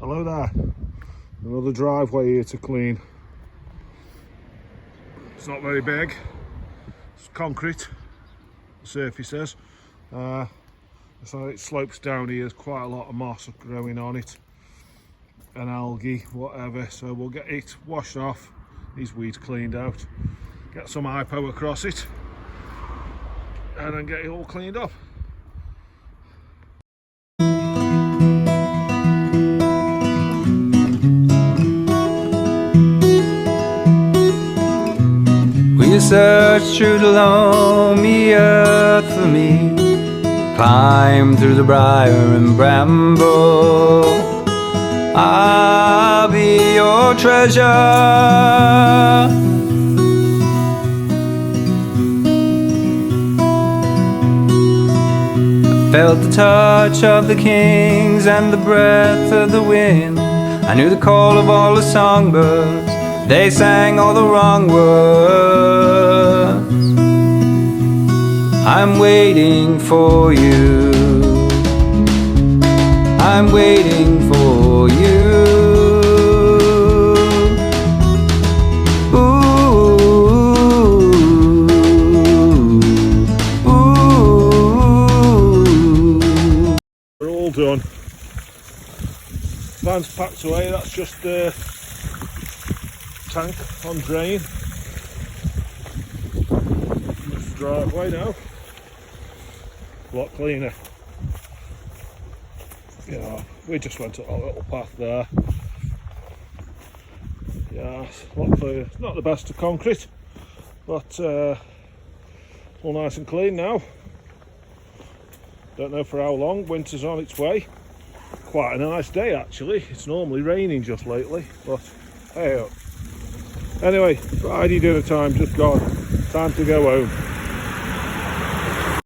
Hello there. Another driveway here to clean. It's not very big. It's concrete, the surface is. So it slopes down here. There's quite a lot of moss growing on it and algae, whatever. So we'll get it washed off, these weeds cleaned out, get some hypo across it, and then get it all cleaned up. You search through the loamy earth for me, climb through the briar and bramble. I'll be your treasure. I felt the touch of the kings and the breath of the wind. I knew the call of all the songbirds. They sang all the wrong words. I'm waiting for you. I'm waiting for you. Ooh, ooh. We're all done. Van's packed away. That's just the tank on drain. Just driveway now. A lot cleaner. Yeah, we just went up a little path there. Yeah, it's a lot cleaner. Not the best of concrete, but all nice and clean now. Don't know for how long. Winter's on its way. Quite a nice day actually. It's normally raining just lately, but hey up. Anyway, Friday dinner time just gone. Time to go home.